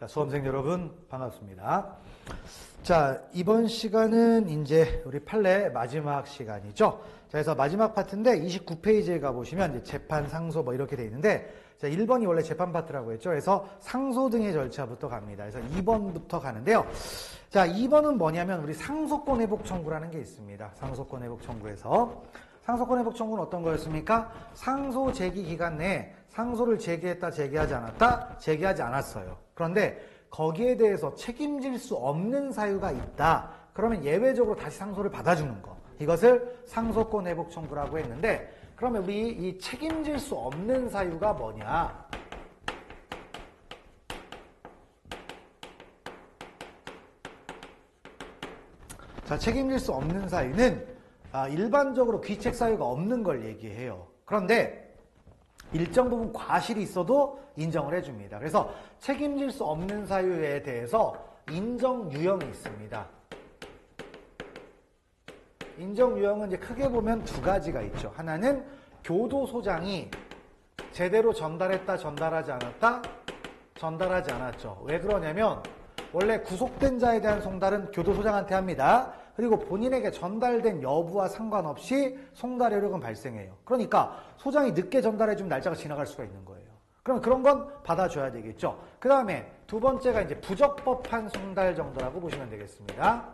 자, 수험생 여러분 반갑습니다. 자, 이번 시간은 이제 우리 판례 마지막 시간이죠. 자, 그래서 마지막 파트인데 29페이지에 가보시면 이제 재판, 상소 뭐 이렇게 돼 있는데, 자, 1번이 원래 재판 파트라고 했죠. 그래서 상소 등의 절차부터 갑니다. 그래서 2번부터 가는데요. 자, 2번은 뭐냐면 우리 상소권 회복 청구라는 게 있습니다. 상소권 회복 청구에서. 상소권 회복 청구는 어떤 거였습니까? 상소 제기 기간 내에 상소를 제기했다, 제기하지 않았다, 제기하지 않았어요. 그런데 거기에 대해서 책임질 수 없는 사유가 있다. 그러면 예외적으로 다시 상소를 받아주는 거. 이것을 상소권 회복 청구라고 했는데, 그러면 우리 이 책임질 수 없는 사유가 뭐냐? 자, 책임질 수 없는 사유는 일반적으로 귀책 사유가 없는 걸 얘기해요. 그런데 일정 부분 과실이 있어도 인정을 해줍니다. 그래서 책임질 수 없는 사유에 대해서 인정 유형이 있습니다. 인정 유형은 이제 크게 보면 두 가지가 있죠. 하나는 교도소장이 제대로 전달했다, 전달하지 않았다, 전달하지 않았죠. 왜 그러냐면 원래 구속된 자에 대한 송달은 교도소장한테 합니다. 그리고 본인에게 전달된 여부와 상관없이 송달 효력은 발생해요. 그러니까 소장이 늦게 전달해주면 날짜가 지나갈 수가 있는 거예요. 그럼 그런 건 받아줘야 되겠죠. 그 다음에 두 번째가 이제 부적법한 송달 정도라고 보시면 되겠습니다.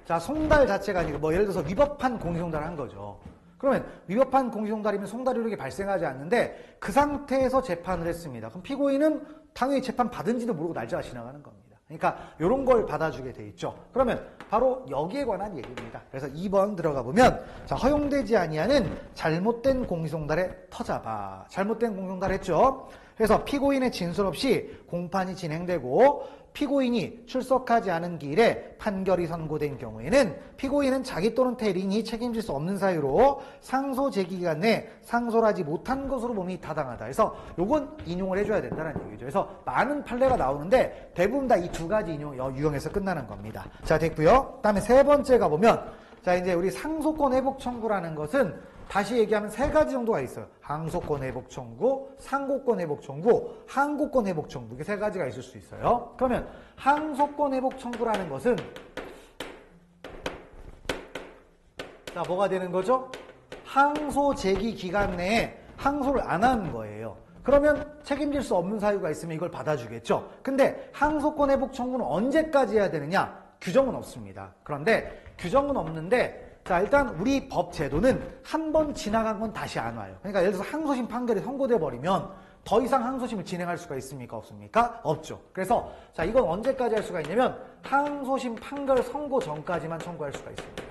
자, 송달 자체가 아니고 뭐 예를 들어서 위법한 공시송달을 한 거죠. 그러면 위법한 공시송달이면 송달 효력이 발생하지 않는데 그 상태에서 재판을 했습니다. 그럼 피고인은 당연히 재판 받은지도 모르고 날짜가 지나가는 겁니다. 그러니까 이런 걸 받아주게 돼 있죠. 그러면 바로 여기에 관한 얘기입니다. 그래서 2번 들어가 보면, 자, 허용되지 아니하는 잘못된 공시송달의 터잡아. 잘못된 공시송달 했죠. 그래서 피고인의 진술 없이 공판이 진행되고 피고인이 출석하지 않은 기일에 판결이 선고된 경우에는 피고인은 자기 또는 대리인이 책임질 수 없는 사유로 상소 제기 기간 내에 상소를 하지 못한 것으로 몸이 타당하다. 그래서 요건 인용을 해줘야 된다는 얘기죠. 그래서 많은 판례가 나오는데 대부분 다 이 두 가지 유형에서 끝나는 겁니다. 자, 됐고요. 그 다음에 세 번째 가보면, 자, 이제 우리 상소권 회복 청구라는 것은 다시 얘기하면 세 가지 정도가 있어요. 항소권 회복 청구, 상고권 회복 청구, 항고권 회복 청구. 이게 세 가지가 있을 수 있어요. 그러면 항소권 회복 청구라는 것은, 자, 뭐가 되는 거죠? 항소 제기 기간 내에 항소를 안 하는 거예요. 그러면 책임질 수 없는 사유가 있으면 이걸 받아주겠죠. 근데 항소권 회복 청구는 언제까지 해야 되느냐? 규정은 없습니다. 그런데 규정은 없는데, 자, 일단 우리 법 제도는 한 번 지나간 건 다시 안 와요. 그러니까 예를 들어서 항소심 판결이 선고돼 버리면 더 이상 항소심을 진행할 수가 있습니까? 없습니까? 없죠. 그래서 자, 이건 언제까지 할 수가 있냐면 항소심 판결 선고 전까지만 청구할 수가 있습니다.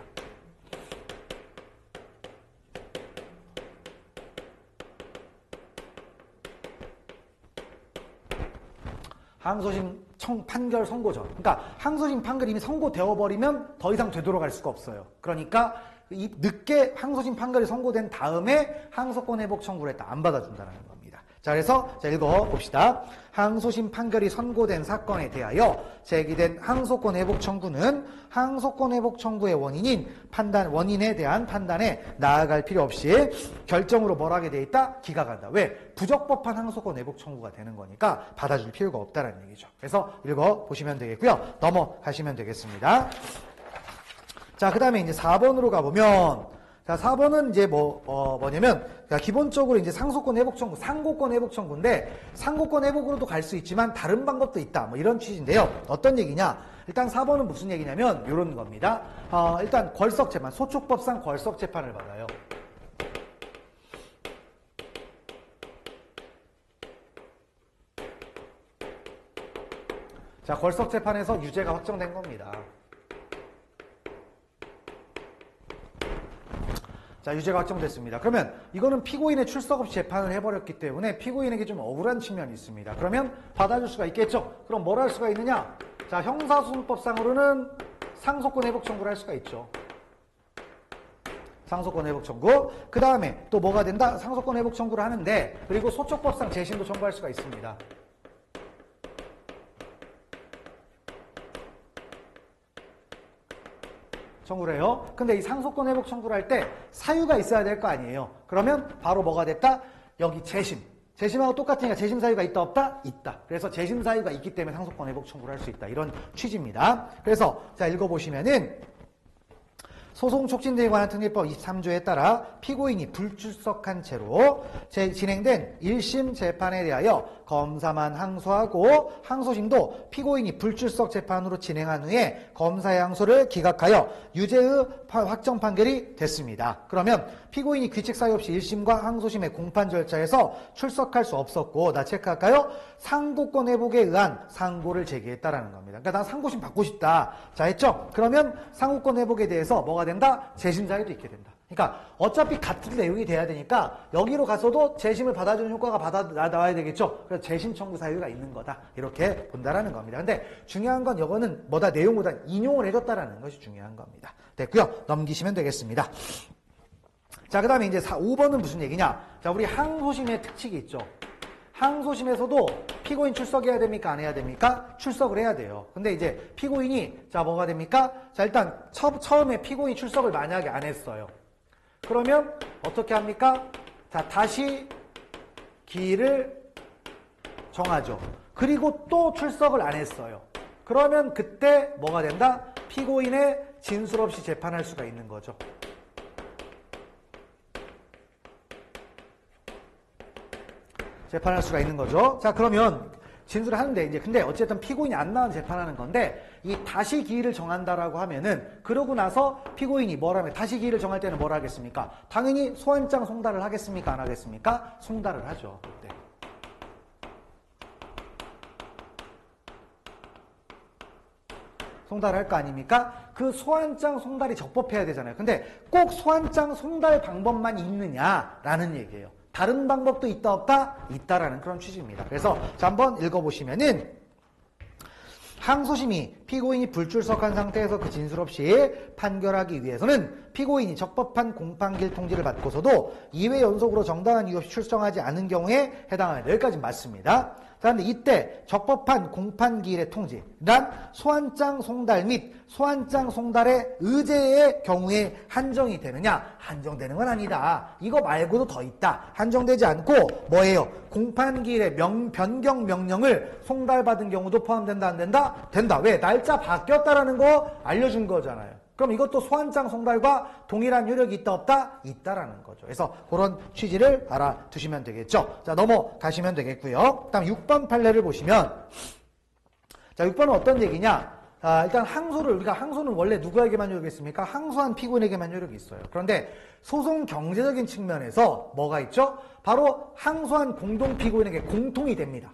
항소심 판결 선고 전. 그러니까 항소심 판결이 이미 선고되어 버리면 더 이상 되돌아갈 수가 없어요. 그러니까 늦게 항소심 판결이 선고된 다음에 항소권 회복 청구를 했다. 안 받아준다는 겁니다. 자, 그래서 자, 읽어봅시다. 항소심 판결이 선고된 사건에 대하여 제기된 항소권 회복 청구는 항소권 회복 청구의 원인에 대한 판단에 나아갈 필요 없이 결정으로 뭘 하게 돼 있다? 기각한다. 왜? 부적법한 항소권 회복 청구가 되는 거니까 받아줄 필요가 없다는 얘기죠. 그래서 읽어보시면 되겠고요. 넘어가시면 되겠습니다. 자, 그 다음에 이제 4번으로 가보면, 자, 4번은 이제 뭐냐면, 기본적으로 이제 상소권 회복 청구, 상고권 회복 청구인데, 상고권 회복으로도 갈 수 있지만 다른 방법도 있다. 뭐 이런 취지인데요. 어떤 얘기냐? 일단 4번은 무슨 얘기냐면, 이런 겁니다. 일단 궐석재판, 소촉법상 궐석재판을 받아요. 자, 궐석재판에서 유죄가 확정된 겁니다. 자, 유죄가 확정됐습니다. 그러면 이거는 피고인의 출석 없이 재판을 해버렸기 때문에 피고인에게 좀 억울한 측면이 있습니다. 그러면 받아줄 수가 있겠죠? 그럼 뭘 할 수가 있느냐? 자, 형사소송법상으로는 상소권 회복 청구를 할 수가 있죠. 상소권 회복 청구. 그 다음에 또 뭐가 된다? 상소권 회복 청구를 하는데, 그리고 소촉법상 재심도 청구할 수가 있습니다. 청구를 해요. 근데 이 상소권 회복 청구를 할 때 사유가 있어야 될 거 아니에요. 그러면 바로 뭐가 됐다? 여기 재심. 재심하고 똑같으니까 재심 사유가 있다 없다? 있다. 그래서 재심 사유가 있기 때문에 상속권 회복 청구를 할 수 있다. 이런 취지입니다. 그래서 자 읽어보시면은 소송 촉진 등에 관한 특례법 23조에 따라 피고인이 불출석한 채로 진행된 1심 재판에 대하여 검사만 항소하고 항소심도 피고인이 불출석 재판으로 진행한 후에 검사의 항소를 기각하여 유죄의 확정 판결이 됐습니다. 그러면 피고인이 규칙 사유 없이 1심과 항소심의 공판 절차에서 출석할 수 없었고, 나 체크할까요? 상고권 회복에 의한 상고를 제기했다라는 겁니다. 그러니까 난 상고심 받고 싶다. 자 했죠? 그러면 상고권 회복에 대해서 뭐가 된다? 재심 사유도 있게 된다. 그러니까 어차피 같은 내용이 돼야 되니까 여기로 가서도 재심을 받아주는 효과가 나와야 되겠죠. 그래서 재심 청구 사유가 있는 거다. 이렇게 본다라는 겁니다. 근데 중요한 건 이거는 뭐다? 내용보다 인용을 해줬다라는 것이 중요한 겁니다. 됐고요. 넘기시면 되겠습니다. 자, 그 다음에 이제 5번은 무슨 얘기냐? 자, 우리 항소심의 특칙이 있죠. 항소심에서도 피고인 출석해야 됩니까? 안 해야 됩니까? 출석을 해야 돼요. 근데 이제 피고인이 자 뭐가 됩니까? 자, 일단 처음에 피고인이 출석을 만약에 안 했어요. 그러면 어떻게 합니까? 자, 다시 기일을 정하죠. 그리고 또 출석을 안 했어요. 그러면 그때 뭐가 된다? 피고인의 진술 없이 재판할 수가 있는 거죠. 재판할 수가 있는 거죠. 자, 그러면 진술을 하는데 이제 근데 어쨌든 피고인이 안 나와서 재판하는 건데 이 다시 기일을 정한다라고 하면은 그러고 나서 피고인이 뭐라면 다시 기일을 정할 때는 뭘 하겠습니까? 당연히 소환장 송달을 하겠습니까? 안 하겠습니까? 송달을 하죠. 네. 송달을 할 거 아닙니까? 그 소환장 송달이 적법해야 되잖아요. 근데 꼭 소환장 송달 방법만 있느냐라는 얘기예요. 다른 방법도 있다 없다? 있다라는 그런 취지입니다. 그래서 자, 한번 읽어보시면은 항소심이 피고인이 불출석한 상태에서 그 진술 없이 판결하기 위해서는 피고인이 적법한 공판기일 통지를 받고서도 2회 연속으로 정당한 이유 없이 출석하지 않은 경우에 해당합니다. 여기까지 맞습니다. 자, 근데 이때 적법한 공판기일의 통지, 난 소환장 송달 및 소환장 송달의 의제의 경우에 한정이 되느냐? 한정되는 건 아니다. 이거 말고도 더 있다. 한정되지 않고 뭐예요? 공판기일의 변경 명령을 송달받은 경우도 포함된다, 안 된다? 된다. 왜? 날짜 바뀌었다라는 거 알려준 거잖아요. 그럼 이것도 소환장 송달과 동일한 효력이 있다 없다? 있다라는 거죠. 그래서 그런 취지를 알아두시면 되겠죠. 자, 넘어가시면 되겠고요. 다음 6번 판례를 보시면 자, 6번은 어떤 얘기냐? 일단 우리가 항소는 원래 누구에게만 효력이 있습니까? 항소한 피고인에게만 효력이 있어요. 그런데 소송 경제적인 측면에서 뭐가 있죠? 바로 항소한 공동 피고인에게 공통이 됩니다.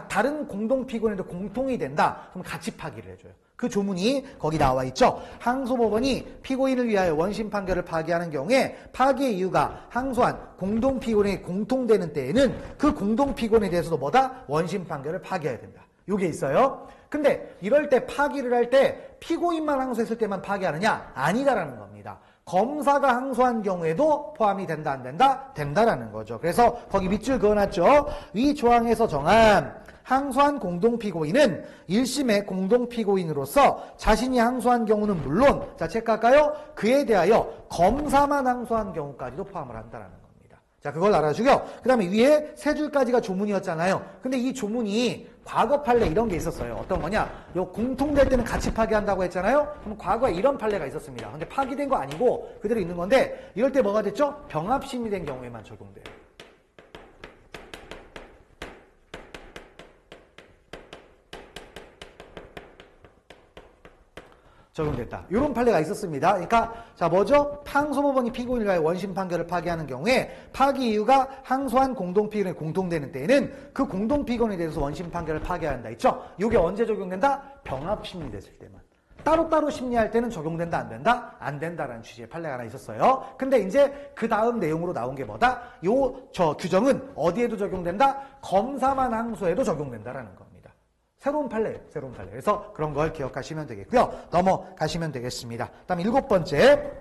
다른 공동 피고인에도 공통이 된다. 그럼 같이 파기를 해줘요. 그 조문이 거기 나와 있죠. 항소법원이 피고인을 위하여 원심 판결을 파기하는 경우에 파기의 이유가 항소한 공동 피고인에게 공통되는 때에는 그 공동 피고인에 대해서도 뭐다? 원심 판결을 파기해야 된다. 요게 있어요. 근데 이럴 때 파기를 할 때 피고인만 항소했을 때만 파기하느냐? 아니다라는 겁니다. 검사가 항소한 경우에도 포함이 된다, 안 된다? 된다라는 거죠. 그래서 거기 밑줄 그어놨죠. 위 조항에서 정한 항소한 공동피고인은 1심의 공동피고인으로서 자신이 항소한 경우는 물론, 자, 체크할까요? 그에 대하여 검사만 항소한 경우까지도 포함을 한다라는 겁니다. 자, 그걸 알아주고요. 그 다음에 위에 세 줄까지가 조문이었잖아요. 근데 이 조문이 과거 판례 이런 게 있었어요. 어떤 거냐? 요 공통될 때는 같이 파기한다고 했잖아요. 그럼 과거에 이런 판례가 있었습니다. 근데 파기된 거 아니고 그대로 있는 건데 이럴 때 뭐가 됐죠? 병합심의된 경우에만 적용돼요. 적용됐다. 이런 판례가 있었습니다. 그러니까 자 뭐죠? 항소법원이 피고인을 위하여 원심 판결을 파기하는 경우에 파기 이유가 항소한 공동피고인에 공통되는 때에는 그 공동피고인에 대해서 원심 판결을 파기해야 한다. 있죠? 이게 언제 적용된다? 병합심리 됐을 때만. 따로따로 심리할 때는 적용된다, 안 된다? 안 된다라는 취지의 판례가 하나 있었어요. 근데 이제 그 다음 내용으로 나온 게 뭐다? 규정은 어디에도 적용된다? 검사만 항소에도 적용된다라는 겁니다. 새로운 판례. 그래서 그런 걸 기억하시면 되겠고요. 넘어가시면 되겠습니다. 다음 7번째.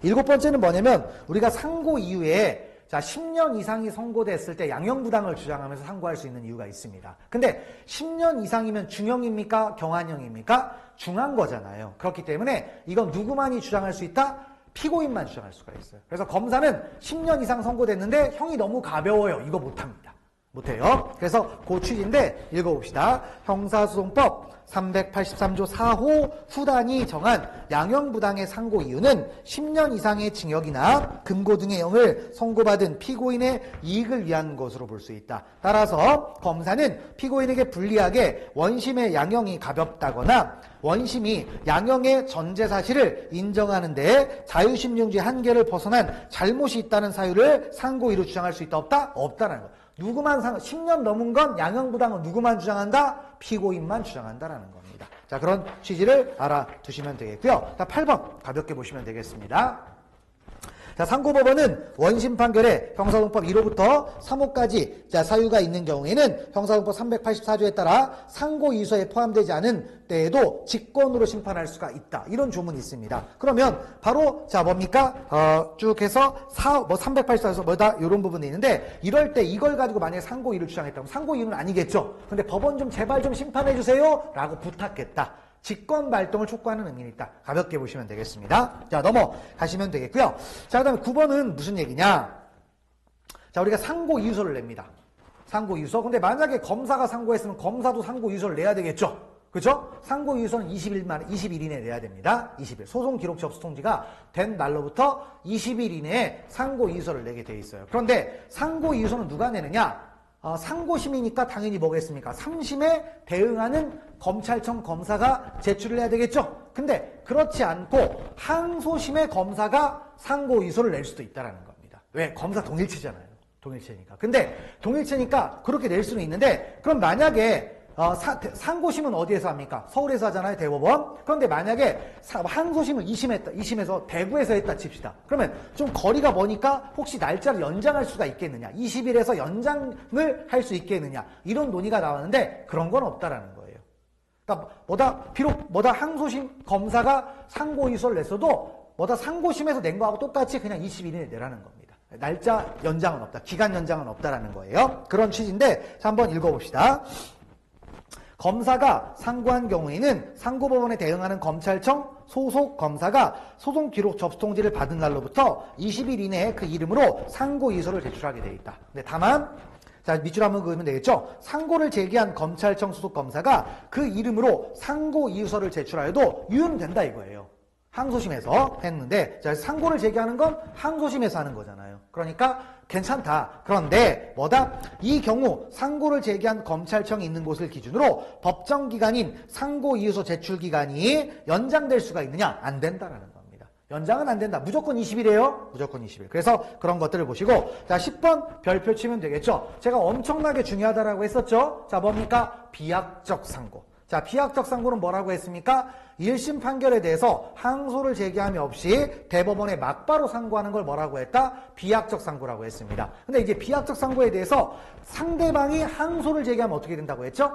7번째는 뭐냐면 우리가 상고 이후에 자 10년 이상이 선고됐을 때 양형부당을 주장하면서 상고할 수 있는 이유가 있습니다. 근데 10년 이상이면 중형입니까? 경환형입니까? 중한 거잖아요. 그렇기 때문에 이건 누구만이 주장할 수 있다? 피고인만 주장할 수가 있어요. 그래서 검사는 10년 이상 선고됐는데 형이 너무 가벼워요. 이거 못합니다. 못해요. 그래서 그 취지인데 읽어봅시다. 형사소송법 383조 4호 후단이 정한 양형부당의 상고 이유는 10년 이상의 징역이나 금고 등의 형을 선고받은 피고인의 이익을 위한 것으로 볼 수 있다. 따라서 검사는 피고인에게 불리하게 원심의 양형이 가볍다거나 원심이 양형의 전제 사실을 인정하는 데 자유심증주의 한계를 벗어난 잘못이 있다는 사유를 상고 이유로 주장할 수 있다 없다? 없다라는 거예요. 누구만 10년 넘은 건 양형부당은 누구만 주장한다? 피고인만 주장한다라는 겁니다. 자, 그런 취지를 알아두시면 되겠고요. 자, 8번 가볍게 보시면 되겠습니다. 자, 상고법원은 원심 판결에 형사소송법 1호부터 3호까지 자, 사유가 있는 경우에는 형사소송법 384조에 따라 상고 이유서에 포함되지 않은 때에도 직권으로 심판할 수가 있다. 이런 조문이 있습니다. 그러면 바로 자 뭡니까? 쭉 해서 384에서 뭐다? 이런 부분이 있는데 이럴 때 이걸 가지고 만약에 상고 이유를 주장했다면 상고 이유는 아니겠죠. 근데 법원 좀 제발 좀 심판해 주세요. 라고 부탁했다. 직권 발동을 촉구하는 의미는 있다. 가볍게 보시면 되겠습니다. 자, 넘어가시면 되겠고요. 자, 그 다음에 9번은 무슨 얘기냐? 자, 우리가 상고 이유서를 냅니다. 상고 이유서. 근데 만약에 검사가 상고했으면 검사도 상고 이유서를 내야 되겠죠? 그죠? 상고 이유서는 20일 이내에 내야 됩니다. 20일. 소송 기록 접수 통지가 된 날로부터 20일 이내에 상고 이유서를 내게 돼 있어요. 그런데 상고 이유서는 누가 내느냐? 상고심이니까 당연히 뭐겠습니까? 3심에 대응하는 검찰청 검사가 제출을 해야 되겠죠? 근데 그렇지 않고 항소심의 검사가 상고이유서를 낼 수도 있다는 겁니다. 왜? 검사 동일체잖아요. 동일체니까. 근데 동일체니까 그렇게 낼 수는 있는데 그럼 만약에 상고심은 어디에서 합니까? 서울에서 하잖아요, 대법원. 그런데 만약에 항소심을 2심에서 대구에서 했다 칩시다. 그러면 좀 거리가 머니까 혹시 날짜를 연장할 수가 있겠느냐? 20일에서 연장을 할 수 있겠느냐? 이런 논의가 나왔는데 그런 건 없다라는 거예요. 그러니까 비록 항소심 검사가 상고이유서를 냈어도 상고심에서 낸 거하고 똑같이 그냥 20일 이내에 내라는 겁니다. 날짜 연장은 없다. 기간 연장은 없다라는 거예요. 그런 취지인데 자, 한번 읽어봅시다. 검사가 상고한 경우에는 상고법원에 대응하는 검찰청 소속 검사가 소송 기록 접수 통지를 받은 날로부터 20일 이내에 그 이름으로 상고 이유서를 제출하게 되어 있다. 근데 다만 자, 밑줄 한번 그으면 되겠죠? 상고를 제기한 검찰청 소속 검사가 그 이름으로 상고 이유서를 제출하여도 유효된다 이거예요. 항소심에서 했는데 자, 상고를 제기하는 건 항소심에서 하는 거잖아요. 그러니까 괜찮다. 그런데 이 경우 상고를 제기한 검찰청이 있는 곳을 기준으로 법정 기간인 상고 이유서 제출 기간이 연장될 수가 있느냐? 안 된다라는 겁니다. 연장은 안 된다. 무조건 20일이에요. 무조건 20일. 그래서 그런 것들을 보시고 자, 10번 별표 치면 되겠죠. 제가 엄청나게 중요하다라고 했었죠. 자, 뭡니까? 비약적 상고. 자, 비약적 상고는 뭐라고 했습니까? 1심 판결에 대해서 항소를 제기함이 없이 대법원에 막바로 상고하는 걸 뭐라고 했다? 비약적 상고라고 했습니다. 근데 이제 비약적 상고에 대해서 상대방이 항소를 제기하면 어떻게 된다고 했죠?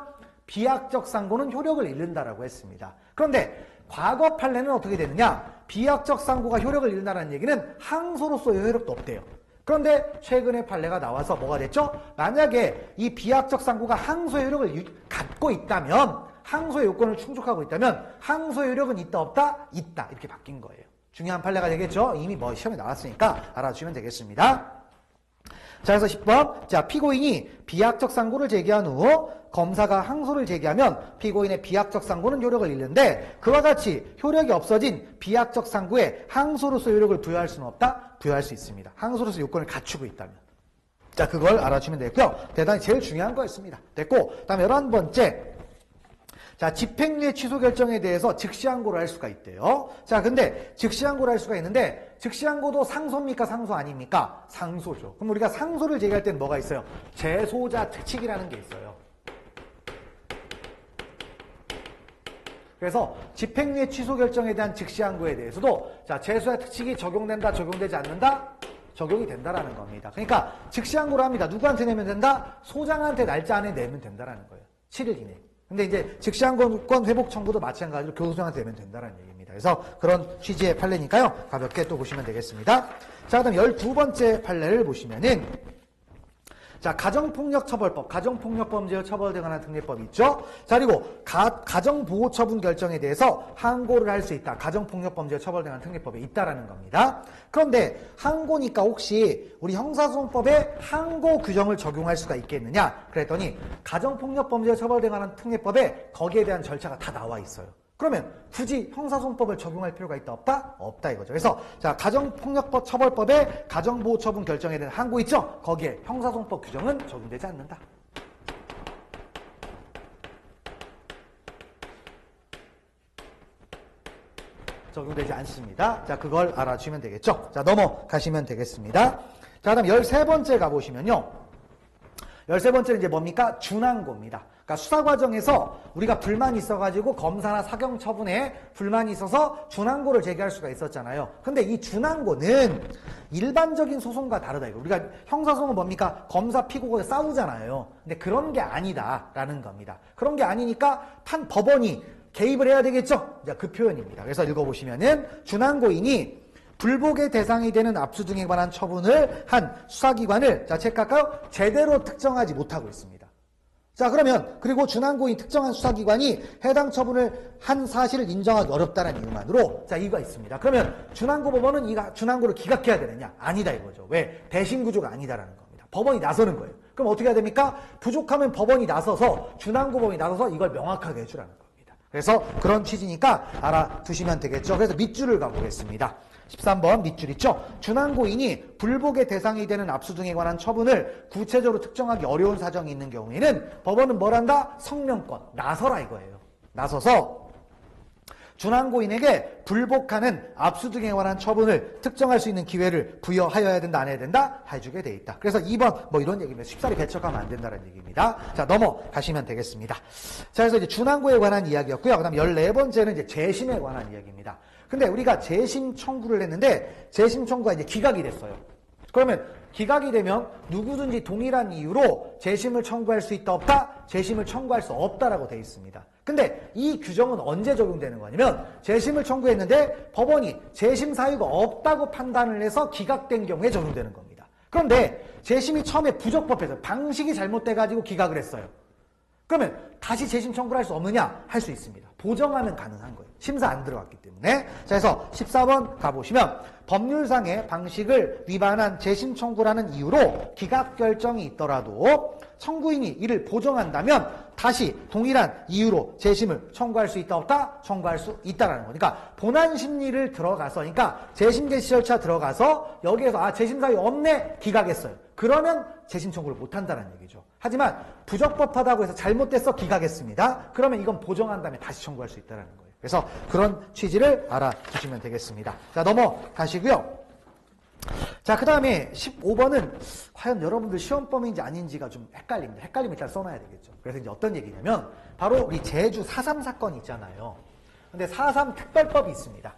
비약적 상고는 효력을 잃는다라고 했습니다. 그런데 과거 판례는 어떻게 되느냐? 비약적 상고가 효력을 잃는다는 얘기는 항소로서의 효력도 없대요. 그런데 최근에 판례가 나와서 뭐가 됐죠? 만약에 이 비약적 상고가 항소의 효력을 갖고 있다면 항소의 요건을 충족하고 있다면 항소의 효력은 있다 없다? 있다. 이렇게 바뀐 거예요. 중요한 판례가 되겠죠? 이미 시험에 나왔으니까 알아주시면 되겠습니다. 자, 그래서 10번. 자, 피고인이 비약적 상고를 제기한 후 검사가 항소를 제기하면 피고인의 비약적 상고는 효력을 잃는데 그와 같이 효력이 없어진 비약적 상고에 항소로서 효력을 부여할 수는 없다? 부여할 수 있습니다. 항소로서 요건을 갖추고 있다면. 자, 그걸 알아주시면 되고요. 대단히 제일 중요한 거였습니다. 됐고, 그 다음에 11번째. 자, 집행유예 취소 결정에 대해서 즉시항고를 할 수가 있대요. 자, 근데 즉시항고를 할 수가 있는데 즉시항고도 상소입니까? 상소 아닙니까? 상소죠. 그럼 우리가 상소를 제기할 때는 뭐가 있어요? 재소자 특칙이라는 게 있어요. 그래서 집행유예 취소 결정에 대한 즉시항고에 대해서도 자, 재소자 특칙이 적용된다, 적용되지 않는다? 적용이 된다라는 겁니다. 그러니까 즉시항고를 합니다. 누구한테 내면 된다? 소장한테 날짜 안에 내면 된다라는 거예요. 7일 이내. 근데 이제 즉시항고권 회복 청구도 마찬가지로 교도소장한테 내면 된다는 얘기입니다. 그래서 그런 취지의 판례니까요. 가볍게 또 보시면 되겠습니다. 자, 그다음 12번째 판례를 보시면은 자, 가정폭력처벌법, 가정폭력범죄와 처벌에 관한 특례법이 있죠. 자, 그리고 가정보호처분 결정에 대해서 항고를 할 수 있다. 가정폭력범죄와 처벌에 관한 특례법에 있다라는 겁니다. 그런데 항고니까 혹시 우리 형사소송법에 항고 규정을 적용할 수가 있겠느냐? 그랬더니 가정폭력범죄와 처벌에 관한 특례법에 거기에 대한 절차가 다 나와 있어요. 그러면 굳이 형사소송법을 적용할 필요가 있다 없다? 없다 이거죠. 그래서 자, 가정폭력법 처벌법에 가정보호처분 결정에 대한 항고 있죠? 거기에 형사소송법 규정은 적용되지 않는다. 적용되지 않습니다. 자, 그걸 알아주시면 되겠죠. 자, 넘어가시면 되겠습니다. 자, 그다음 13번째 가보시면요. 13번째는 이제 뭡니까? 준항고입니다. 그러니까 수사 과정에서 우리가 불만이 있어가지고 검사나 사경 처분에 불만이 있어서 준항고를 제기할 수가 있었잖아요. 근데 이 준항고는 일반적인 소송과 다르다 이거. 우리가 형사소송은 뭡니까? 검사 피고가 싸우잖아요. 근데 그런 게 아니다라는 겁니다. 그런 게 아니니까 법원이 개입을 해야 되겠죠? 자, 그 표현입니다. 그래서 읽어보시면은 준항고인이 불복의 대상이 되는 압수 등에 관한 처분을 한 수사기관을 자, 체크할까요? 제대로 특정하지 못하고 있습니다. 자, 그러면 그리고 준항고인 특정한 수사기관이 해당 처분을 한 사실을 인정하기 어렵다는 이유만으로 자, 이유가 있습니다. 그러면 준항고 법원은 이 준항고를 기각해야 되느냐? 아니다 이거죠. 왜? 대신 구조가 아니다라는 겁니다. 법원이 나서는 거예요. 그럼 어떻게 해야 됩니까? 부족하면 법원이 나서서 준항고 법원이 나서서 이걸 명확하게 해주라는 겁니다. 그래서 그런 취지니까 알아두시면 되겠죠. 그래서 밑줄을 가보겠습니다. 13번 밑줄 있죠? 준항고인이 불복의 대상이 되는 압수 등에 관한 처분을 구체적으로 특정하기 어려운 사정이 있는 경우에는 법원은 뭘 한다? 성명권, 나서라 이거예요. 나서서 준항고인에게 불복하는 압수 등에 관한 처분을 특정할 수 있는 기회를 부여하여야 된다, 안 해야 된다? 해주게 돼 있다. 그래서 2번 뭐 이런 얘기입니다. 쉽사리 배척하면 안 된다는 얘기입니다. 자, 넘어가시면 되겠습니다. 자, 그래서 이제 준항고에 관한 이야기였고요. 그 다음 14번째는 이제 재심에 관한 이야기입니다. 근데 우리가 재심 청구를 했는데 재심 청구가 이제 기각이 됐어요. 그러면 기각이 되면 누구든지 동일한 이유로 재심을 청구할 수 있다 없다? 재심을 청구할 수 없다라고 되어 있습니다. 근데 이 규정은 언제 적용되는 거냐면 재심을 청구했는데 법원이 재심 사유가 없다고 판단을 해서 기각된 경우에 적용되는 겁니다. 그런데 재심이 처음에 부적법해서 방식이 잘못돼가지고 기각을 했어요. 그러면 다시 재심 청구를 할 수 없느냐? 할 수 있습니다. 보정하면 가능한 거예요. 심사 안 들어갔기 때문에. 자, 그래서 14번 가보시면 법률상의 방식을 위반한 재심 청구라는 이유로 기각 결정이 있더라도 청구인이 이를 보정한다면 다시 동일한 이유로 재심을 청구할 수 있다 없다? 청구할 수 있다라는 거니까 본안 심리를 들어가서 그러니까 재심 개시 절차 들어가서 여기에서 재심 사유 없네 기각했어요. 그러면 재심 청구를 못 한다는 얘기죠. 하지만 부적법하다고 해서 잘못됐어 기각했습니다. 그러면 이건 보정한 다음에 다시 청구할 수 있다는 거예요. 그래서 그런 취지를 알아두시면 되겠습니다. 자, 넘어가시고요. 자, 그 다음에 15번은 과연 여러분들 시험범인지 아닌지가 좀 헷갈립니다. 헷갈리면 일단 써놔야 되겠죠. 그래서 이제 어떤 얘기냐면 바로 우리 제주 4.3 사건 있잖아요. 근데 4.3 특별법이 있습니다.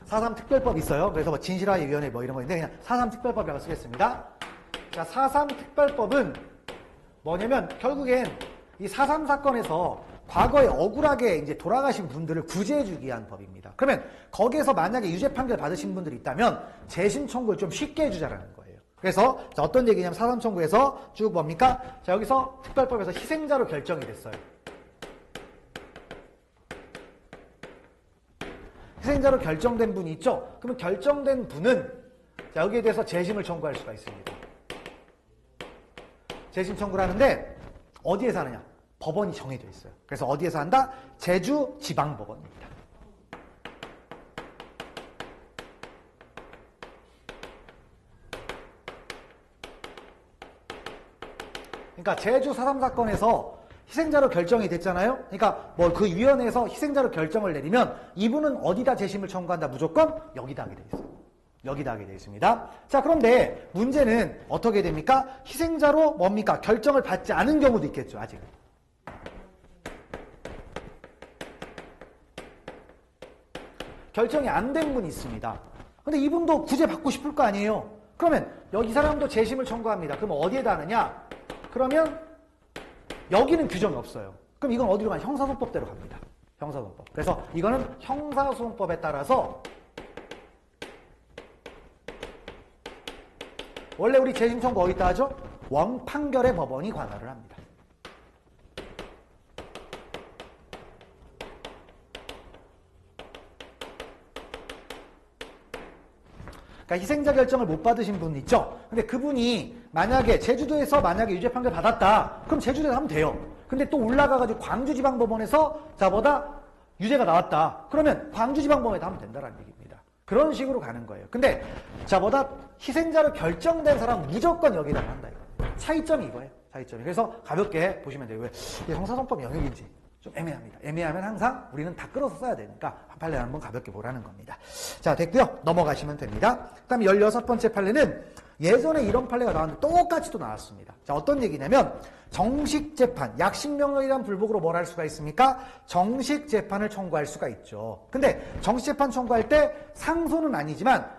4.3 특별법 있어요. 그래서 뭐 진실화위원회 뭐 이런 거 있는데 그냥 4.3 특별법이라고 쓰겠습니다. 자, 4.3 특별법은 뭐냐면 결국엔 이 4.3 사건에서 과거에 억울하게 이제 돌아가신 분들을 구제해주기 위한 법입니다. 그러면 거기에서 만약에 유죄 판결 받으신 분들이 있다면 재심 청구를 좀 쉽게 해주자라는 거예요. 그래서 자, 어떤 얘기냐면 4.3 청구에서 쭉 뭡니까? 자, 여기서 특별법에서 희생자로 결정이 됐어요. 희생자로 결정된 분이 있죠? 그러면 결정된 분은 자, 여기에 대해서 재심을 청구할 수가 있습니다. 재심 청구를 하는데 어디에서 하느냐? 법원이 정해져 있어요. 그래서 어디에서 한다? 제주지방법원입니다. 그러니까 제주 4.3 사건에서 희생자로 결정이 됐잖아요. 그러니까 뭐 그 위원회에서 희생자로 결정을 내리면 이분은 어디다 재심을 청구한다? 무조건 여기다 하게 돼 있어요. 여기다 하게 되어 있습니다. 자, 그런데 문제는 어떻게 됩니까? 희생자로 뭡니까? 결정을 받지 않은 경우도 있겠죠, 아직은. 결정이 안 된 분이 있습니다. 근데 이분도 구제 받고 싶을 거 아니에요? 그러면 여기 사람도 재심을 청구합니다. 그럼 어디에다 하느냐? 그러면 여기는 규정이 없어요. 그럼 이건 어디로 가냐? 형사소송법대로 갑니다. 형사소송법. 그래서 이거는 형사소송법에 따라서 원래 우리 재심 청구 어디다 하죠? 원판결의 법원이 관할을 합니다. 그러니까 희생자 결정을 못 받으신 분 있죠? 근데 그분이 만약에 제주도에서 만약에 유죄 판결 받았다. 그럼 제주도에서 하면 돼요. 근데 또 올라가가지고 광주지방법원에서 자보다 유죄가 나왔다. 그러면 광주지방법원에다 하면 된다는 얘기입니다. 그런 식으로 가는 거예요. 근데 자보다 희생자로 결정된 사람은 무조건 여기다가 한다. 이거. 차이점이 이거예요. 차이점이. 그래서 가볍게 보시면 되고요. 이게 형사소송법 영역인지 좀 애매합니다. 애매하면 항상 우리는 다 끌어서 써야 되니까 판례 한번 가볍게 보라는 겁니다. 자, 됐고요. 넘어가시면 됩니다. 그 다음에 16번째 판례는 예전에 이런 판례가 나왔는데 똑같이 또 나왔습니다. 자, 어떤 얘기냐면 정식 재판, 약식 명령이란 불복으로 뭘 할 수가 있습니까? 정식 재판을 청구할 수가 있죠. 근데 정식 재판 청구할 때 상소는 아니지만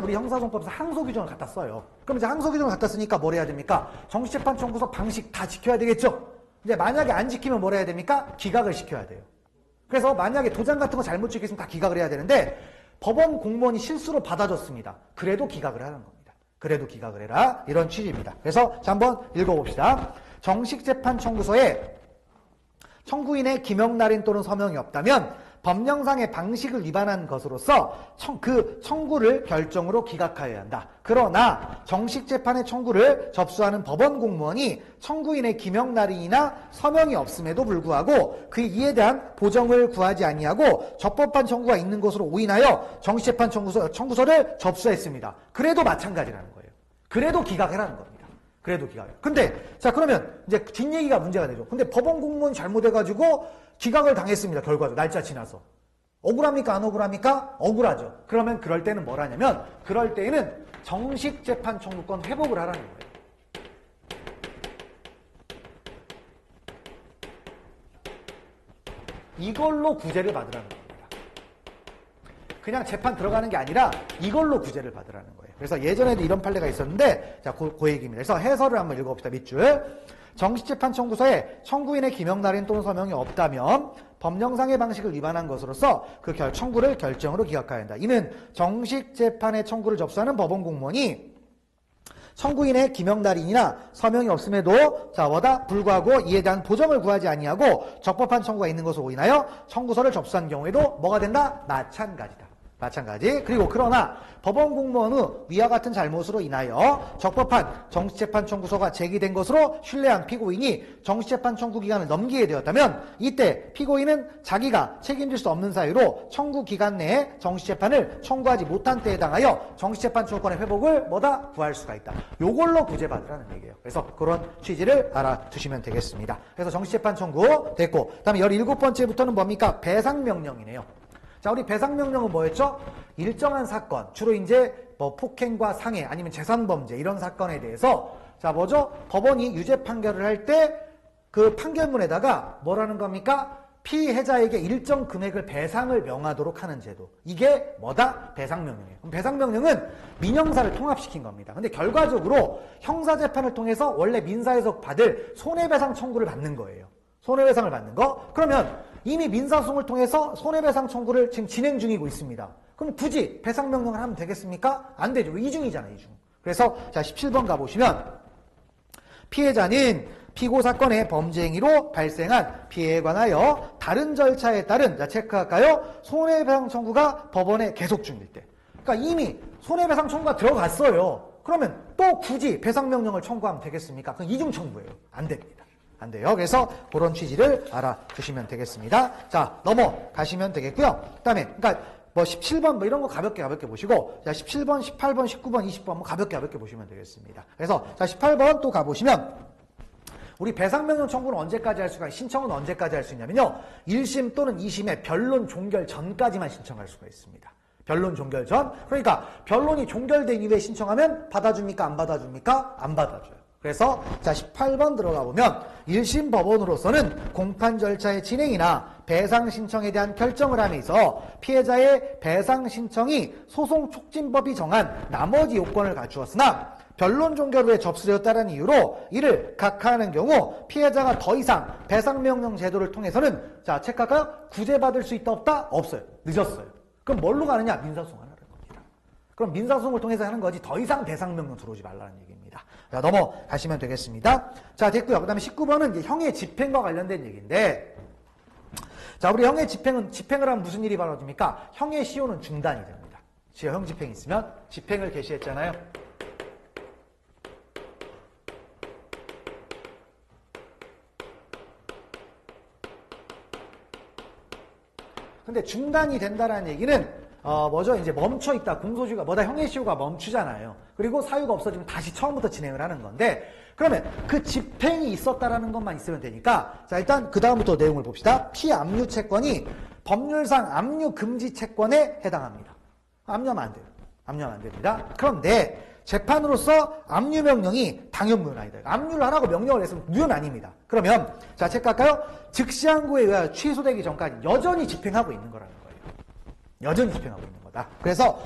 우리 형사소송법에서 항소 규정을 갖다 써요. 그럼 이제 항소 규정을 갖다 쓰니까 뭘 해야 됩니까? 정식 재판 청구서 방식 다 지켜야 되겠죠? 근데 만약에 안 지키면 뭘 해야 됩니까? 기각을 시켜야 돼요. 그래서 만약에 도장 같은 거 잘못 찍혔으면 다 기각을 해야 되는데 법원 공무원이 실수로 받아줬습니다. 그래도 기각을 하는 겁니다. 그래도 기각을 해라. 이런 취지입니다. 그래서 자, 한번 읽어봅시다. 정식 재판 청구서에 청구인의 기명 날인 또는 서명이 없다면 법령상의 방식을 위반한 것으로서 그 청구를 결정으로 기각하여야 한다. 그러나 정식 재판의 청구를 접수하는 법원 공무원이 청구인의 기명 날인이나 서명이 없음에도 불구하고 그 이에 대한 보정을 구하지 아니하고 적법한 청구가 있는 것으로 오인하여 정식 재판 청구서를 접수했습니다. 그래도 마찬가지라는 거예요. 그래도 기각해라는 겁니다. 그래도 기각해. 근데 자, 그러면 이제 뒷얘기가 문제가 되죠. 근데 법원 공무원 잘못해가지고 기각을 당했습니다. 결과도 날짜 지나서. 억울합니까? 안 억울합니까? 억울하죠. 그러면 그럴 때는 뭘 하냐면 그럴 때에는 정식 재판 청구권 회복을 하라는 거예요. 이걸로 구제를 받으라는 겁니다. 그냥 재판 들어가는 게 아니라 이걸로 구제를 받으라는 거예요. 그래서 예전에도 이런 판례가 있었는데 자, 그 얘기입니다. 그래서 해설을 한번 읽어봅시다. 밑줄. 정식재판 청구서에 청구인의 기명 날인 또는 서명이 없다면 법령상의 방식을 위반한 것으로서 그 청구를 결정으로 기각해야 한다. 이는 정식재판의 청구를 접수하는 법원 공무원이 청구인의 기명 날인이나 서명이 없음에도 자보다 불구하고 이에 대한 보정을 구하지 아니하고 적법한 청구가 있는 것으로 오인하여 청구서를 접수한 경우에도 뭐가 된다? 마찬가지다. 마찬가지. 그리고 그러나 법원 공무원의 위와 같은 잘못으로 인하여 적법한 정식재판 청구서가 제기된 것으로 신뢰한 피고인이 정식재판 청구 기간을 넘기게 되었다면 이때 피고인은 자기가 책임질 수 없는 사유로 청구 기간 내에 정식재판을 청구하지 못한 때에 해당하여 정식재판 청구권의 회복을 구할 수가 있다. 요걸로 구제받으라는 얘기예요. 그래서 그런 취지를 알아두시면 되겠습니다. 그래서 정식재판 청구 됐고, 그 다음에 17번째부터는 뭡니까? 배상명령이네요. 자, 우리 배상명령은 뭐였죠? 일정한 사건, 주로 이제 폭행과 상해 아니면 재산범죄 이런 사건에 대해서 자, 법원이 유죄 판결을 할 때 그 판결문에다가 뭐라는 겁니까? 피해자에게 일정 금액을 배상을 명하도록 하는 제도. 이게 배상명령이에요. 그럼 배상명령은 민형사를 통합시킨 겁니다. 근데 결과적으로 형사재판을 통해서 원래 민사에서 받을 손해배상 청구를 받는 거예요. 손해배상을 받는 거. 그러면 이미 민사소송을 통해서 손해배상 청구를 지금 진행 중이고 있습니다. 그럼 굳이 배상명령을 하면 되겠습니까? 안 되죠. 이중이잖아요, 이중. 그래서 자, 17번 가보시면 피해자는 피고 사건의 범죄 행위로 발생한 피해에 관하여 다른 절차에 따른, 자, 체크할까요? 손해배상 청구가 법원에 계속 중일 때. 그러니까 이미 손해배상 청구가 들어갔어요. 그러면 또 굳이 배상명령을 청구하면 되겠습니까? 그건 이중 청구예요. 안 됩니다. 안 돼요. 그래서 그런 취지를 알아두시면 되겠습니다. 자, 넘어가시면 되겠고요. 그 다음에, 그러니까 17번 이런 거 가볍게 보시고, 자, 17번, 18번, 19번, 20번 가볍게 보시면 되겠습니다. 그래서, 자, 18번 또 가보시면, 우리 배상명령 청구는 언제까지 할 수가, 신청은 언제까지 할 수 있냐면요. 1심 또는 2심의 변론 종결 전까지만 신청할 수가 있습니다. 변론 종결 전. 그러니까, 변론이 종결된 이후에 신청하면 받아줍니까? 안 받아줍니까? 안 받아줘요. 그래서 자, 18번 들어가 보면 1심 법원으로서는 공판 절차의 진행이나 배상 신청에 대한 결정을 함에 있어 피해자의 배상 신청이 소송 촉진법이 정한 나머지 요건을 갖추었으나 변론 종결 후에 접수되었다는 이유로 이를 각하하는 경우 피해자가 더 이상 배상명령 제도를 통해서는 자, 체크할까요? 구제받을 수 있다 없다? 없어요. 늦었어요. 그럼 뭘로 가느냐? 민사소송하는 겁니다. 그럼 민사소송을 통해서 하는 거지 더 이상 대상명령 들어오지 말라는 얘기입니다. 자, 넘어가시면 되겠습니다. 자, 됐고요. 그 다음에 19번은 이제 형의 집행과 관련된 얘기인데, 자, 우리 형의 집행을 하면 무슨 일이 벌어집니까? 형의 시효는 중단이 됩니다. 형 집행이 있으면 집행을 개시했잖아요. 근데 중단이 된다는 얘기는 뭐죠? 이제 멈춰 있다. 공소시효가 뭐다? 형의 시효가 멈추잖아요. 그리고 사유가 없어지면 다시 처음부터 진행을 하는 건데, 그러면 그 집행이 있었다라는 것만 있으면 되니까, 자, 일단 그 다음부터 내용을 봅시다. 피압류 채권이 법률상 압류 금지 채권에 해당합니다. 압류하면 안 돼요. 압류하면 안 됩니다. 그런데 재판으로서 압류 명령이 당연무효는 아니다. 압류를 하라고 명령을 했으면 무효는 아닙니다. 그러면 자, 체크할까요? 즉시 항고에 의하여 취소되기 전까지 여전히 집행하고 있는 거라는 거예요. 여전히 집행하고 있는 거다. 그래서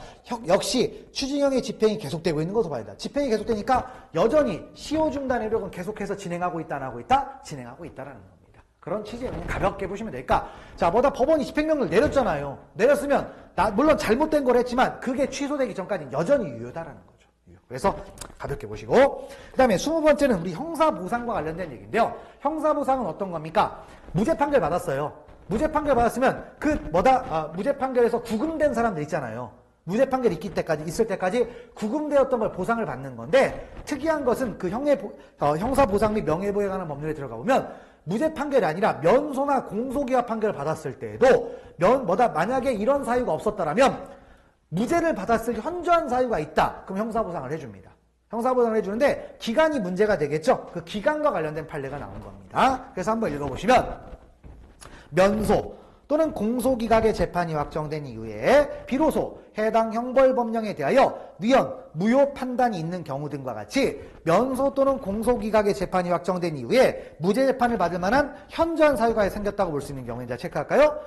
역시 추징형의 집행이 계속되고 있는 것으로 봐야 된다. 집행이 계속되니까 여전히 시효 중단 효력은 계속해서 진행하고 있다, 안 하고 있다? 진행하고 있다라는 겁니다. 그런 취지에 그냥 가볍게 보시면 되니까, 자, 뭐다 법원이 집행명령을 내렸잖아요. 내렸으면 물론 잘못된 걸 했지만 그게 취소되기 전까지는 여전히 유효다라는 거죠. 그래서 가볍게 보시고, 그 다음에 20번째는 우리 형사보상과 관련된 얘기인데요. 형사보상은 어떤 겁니까? 무죄 판결 받았어요. 무죄 판결 받았으면 무죄 판결에서 구금된 사람들 있잖아요. 무죄 판결이 있을 때까지 구금되었던 걸 보상을 받는 건데, 특이한 것은 그 형사보상 및 명예보호에 관한 법률에 들어가 보면 무죄 판결이 아니라 면소나 공소기각 판결을 받았을 때에도 만약에 이런 사유가 없었다라면 무죄를 받았을 현저한 사유가 있다. 그럼 형사보상을 해줍니다. 형사보상을 해주는데 기간이 문제가 되겠죠. 그 기간과 관련된 판례가 나온 겁니다. 그래서 한번 읽어보시면, 면소 또는 공소기각의 재판이 확정된 이후에 비로소 해당 형벌법령에 대하여 위헌, 무효 판단이 있는 경우 등과 같이 면소 또는 공소기각의 재판이 확정된 이후에 무죄 재판을 받을 만한 현저한 사유가 생겼다고 볼 수 있는 경우에 이제 체크할까요?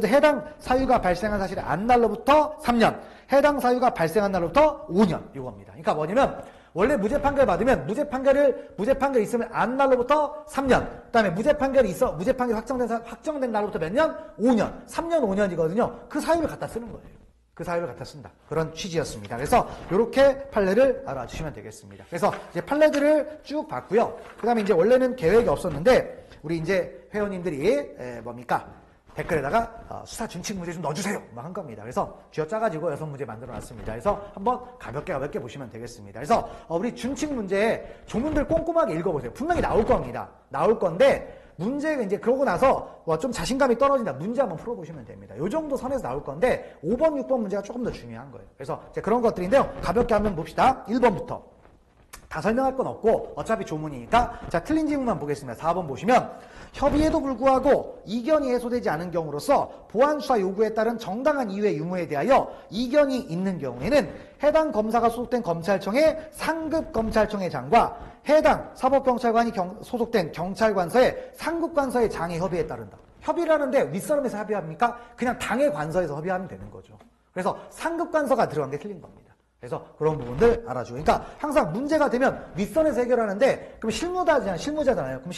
해당 사유가 발생한 사실의 안날로부터 3년, 해당 사유가 발생한 날로부터 5년, 이겁니다. 그러니까 뭐냐면 원래 무죄 판결 받으면 무죄 판결 있으면 안날로부터 3년, 그다음에 무죄 판결이 확정된 날로부터 몇 년? 5년. 3년 5년이거든요. 그 사유를 갖다 쓰는 거예요. 그 사유를 갖다 쓴다. 그런 취지였습니다. 그래서 이렇게 판례를 알아주시면 되겠습니다. 그래서 이제 판례들을 쭉 봤고요. 그다음에 이제 원래는 계획이 없었는데 우리 이제 회원님들이 댓글에다가 수사 준칙 문제 좀 넣어주세요 막 한 겁니다. 그래서 쥐어짜가지고 6문제 만들어놨습니다. 그래서 한번 가볍게 보시면 되겠습니다. 그래서 우리 준칙 문제에 조문들 꼼꼼하게 읽어보세요. 분명히 나올 겁니다. 나올 건데 문제가 이제 그러고 나서 좀 자신감이 떨어진다. 문제 한번 풀어보시면 됩니다. 요 정도 선에서 나올 건데 5번, 6번 문제가 조금 더 중요한 거예요. 그래서 이제 그런 것들인데요. 가볍게 한번 봅시다. 1번부터. 다 설명할 건 없고 어차피 조문이니까 자, 틀린 질문만 보겠습니다. 4번 보시면 협의에도 불구하고 이견이 해소되지 않은 경우로서 보완수사 요구에 따른 정당한 이유의 유무에 대하여 이견이 있는 경우에는 해당 검사가 소속된 검찰청의 상급 검찰청의 장과 해당 사법경찰관이 소속된 경찰관서의 상급관서의 장의 협의에 따른다. 협의를 하는데 윗사람에서 협의합니까? 그냥 당의 관서에서 협의하면 되는 거죠. 그래서 상급관서가 들어간 게 틀린 겁니다. 그래서 그런 부분들 알아주고. 그러니까 항상 문제가 되면 윗선에서 해결하는데, 그럼 실무자잖아요. 그럼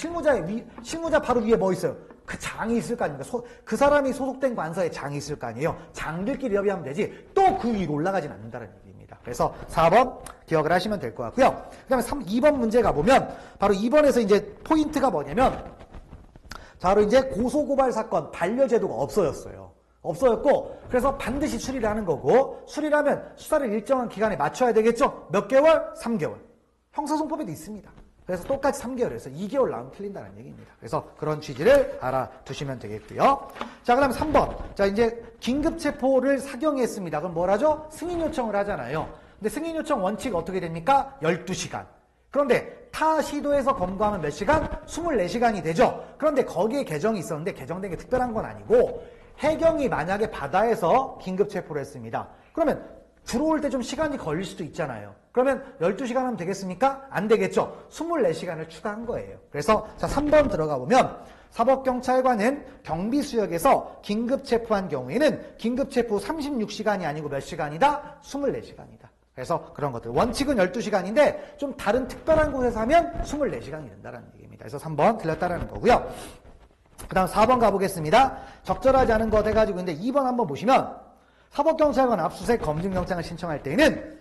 실무자 바로 위에 뭐 있어요? 그 장이 있을 거 아닙니까? 그 사람이 소속된 관서에 장이 있을 거 아니에요? 장들끼리 협의하면 되지, 또 그 위로 올라가진 않는다는 얘기입니다. 그래서 4번 기억을 하시면 될 것 같고요. 그 다음에 2번 문제 가보면, 바로 2번에서 이제 포인트가 뭐냐면, 바로 이제 고소고발 사건 반려제도가 없어졌고, 그래서 반드시 수리를 하는 거고, 수리를 하면 수사를 일정한 기간에 맞춰야 되겠죠? 몇 개월? 3개월. 형사소송법에도 있습니다. 그래서 똑같이 3개월에서 2개월 나오면 틀린다는 얘기입니다. 그래서 그런 취지를 알아두시면 되겠고요. 자, 그 다음에 3번. 자, 이제 긴급체포를 사경했습니다. 그럼 뭘 하죠? 승인 요청을 하잖아요. 근데 승인 요청 원칙 어떻게 됩니까? 12시간. 그런데 타 시도에서 검거하면 몇 시간? 24시간이 되죠. 그런데 거기에 개정이 있었는데 개정된 게 특별한 건 아니고, 해경이 만약에 바다에서 긴급체포를 했습니다. 그러면 들어올 때 좀 시간이 걸릴 수도 있잖아요. 그러면 12시간 하면 되겠습니까? 안 되겠죠. 24시간을 추가한 거예요. 그래서 자, 3번 들어가 보면 사법경찰관은 경비수역에서 긴급체포한 경우에는 긴급체포 36시간이 아니고 몇 시간이다? 24시간이다. 그래서 그런 것들. 원칙은 12시간인데 좀 다른 특별한 곳에서 하면 24시간이 된다는 얘기입니다. 그래서 3번 틀렸다라는 거고요. 그 다음 4번 가보겠습니다. 적절하지 않은 것 해가지고, 근데 2번 한번 보시면, 사법경찰관 압수수색 검증영장을 신청할 때에는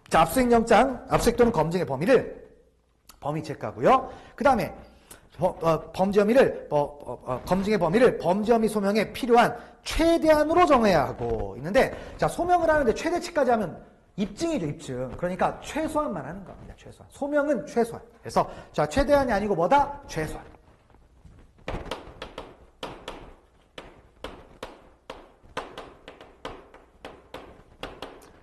자, 압수수색 또는 검증의 범위 체크하고요. 그 다음에 범죄 혐의를 검증의 범위를 범죄 혐의 소명에 필요한 최대한으로 정해야 하고 있는데, 자, 소명을 하는데 최대치까지 하면 입증이죠, 입증. 그러니까 최소한만 하는 겁니다, 최소한. 소명은 최소한. 그래서 자, 최대한이 아니고 뭐다? 최소한.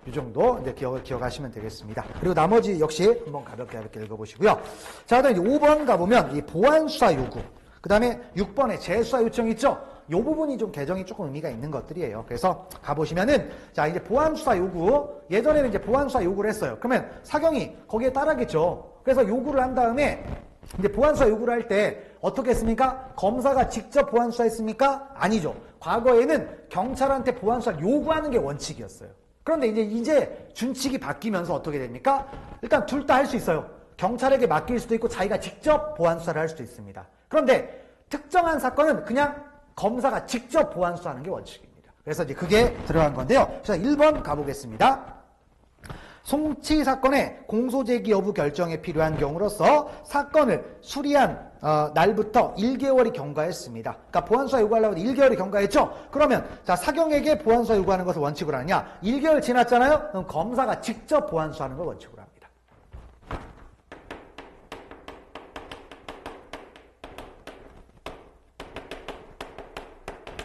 이 정도 이제 기억하시면 되겠습니다. 그리고 나머지 역시 한번 가볍게 읽어보시고요. 자, 그다음에 5번 가보면 이 보완수사 요구, 그 다음에 6번에 재수사 요청 있죠? 이 부분이 좀 개정이 조금 의미가 있는 것들이에요. 그래서 가보시면은, 자, 이제 보완수사 요구, 예전에는 이제 보완수사 요구를 했어요. 그러면 사경이 거기에 따르겠죠. 그래서 요구를 한 다음에 이제 보완수사 요구를 할 때 어떻게 했습니까? 검사가 직접 보완수사 했습니까? 아니죠. 과거에는 경찰한테 보완수사를 요구하는 게 원칙이었어요. 그런데 이제 준칙이 바뀌면서 어떻게 됩니까? 일단 둘 다 할 수 있어요. 경찰에게 맡길 수도 있고 자기가 직접 보완수사를 할 수도 있습니다. 그런데 특정한 사건은 그냥 검사가 직접 보완수사하는 게 원칙입니다. 그래서 이제 그게 들어간 건데요. 자, 1번 가보겠습니다. 송치 사건의 공소제기 여부 결정에 필요한 경우로서 사건을 수리한 날부터 1개월이 경과했습니다. 그러니까 보완수사 요구하려고 1개월이 경과했죠? 그러면 자, 사경에게 보완수사 요구하는 것을 원칙으로 하느냐? 1개월 지났잖아요? 그럼 검사가 직접 보완수사하는 걸 원칙으로 합니다.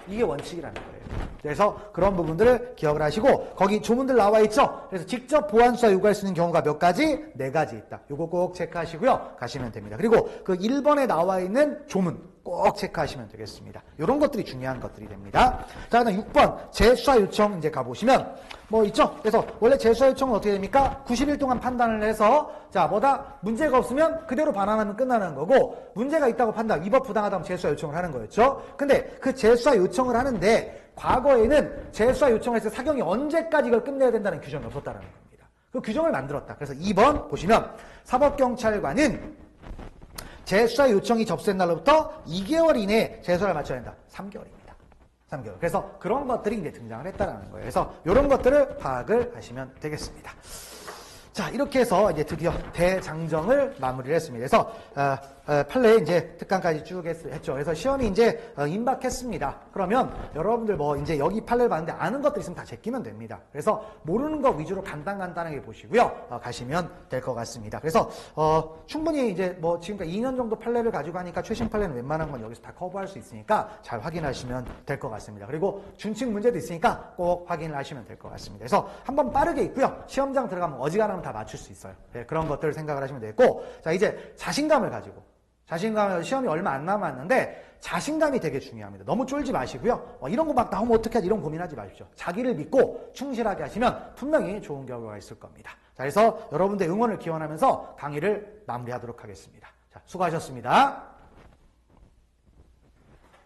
이게 원칙이라는 거예요. 그래서 그런 부분들을 기억을 하시고, 거기 조문들 나와 있죠? 그래서 직접 보완수사 요구할 수 있는 경우가 몇 가지? 4가지 있다. 요거 꼭 체크하시고요. 가시면 됩니다. 그리고 그 1번에 나와 있는 조문 꼭 체크하시면 되겠습니다. 이런 것들이 중요한 것들이 됩니다. 자, 그다음 6번 재수사 요청 이제 가보시면 뭐 있죠? 그래서 원래 재수사 요청은 어떻게 됩니까? 90일 동안 판단을 해서 자, 뭐다? 문제가 없으면 그대로 반환하면 끝나는 거고, 문제가 있다고 판단, 위법 부당하다면 재수사 요청을 하는 거였죠. 근데 그 재수사 요청을 하는데 과거에는 재수사 요청을 해서 사경이 언제까지 이걸 끝내야 된다는 규정이 없었다는 겁니다. 그 규정을 만들었다. 그래서 2번 보시면 사법경찰관은 재수사 요청이 접수된 날로부터 2개월 이내에 재수사를 마쳐야 된다. 3개월입니다. 3개월. 그래서 그런 것들이 이제 등장을 했다는 거예요. 그래서 이런 것들을 파악을 하시면 되겠습니다. 자, 이렇게 해서 이제 드디어 대장정을 마무리를 했습니다. 그래서 판례 이제 특강까지 쭉 했죠. 그래서 시험이 이제 임박했습니다. 그러면 여러분들 뭐 이제 여기 판례를 봤는데 아는 것들 있으면 다 제끼면 됩니다. 그래서 모르는 것 위주로 간단하게 보시고요. 가시면 될 것 같습니다. 그래서 충분히 이제 뭐 지금까지 2년 정도 판례를 가지고 하니까 최신 판례는 웬만한 건 여기서 다 커버할 수 있으니까 잘 확인하시면 될 것 같습니다. 그리고 준칙 문제도 있으니까 꼭 확인을 하시면 될 것 같습니다. 그래서 한번 빠르게 있고요. 시험장 들어가면 어지간하면 다 맞출 수 있어요. 네, 그런 것들을 생각을 하시면 되겠고, 자, 이제 자신감을 가지고 시험이 얼마 안 남았는데 자신감이 되게 중요합니다. 너무 쫄지 마시고요. 이런 거 막 나오면 어떻게 하지 이런 고민하지 마십시오. 자기를 믿고 충실하게 하시면 분명히 좋은 결과가 있을 겁니다. 자, 그래서 여러분들 응원을 기원하면서 강의를 마무리하도록 하겠습니다. 자, 수고하셨습니다.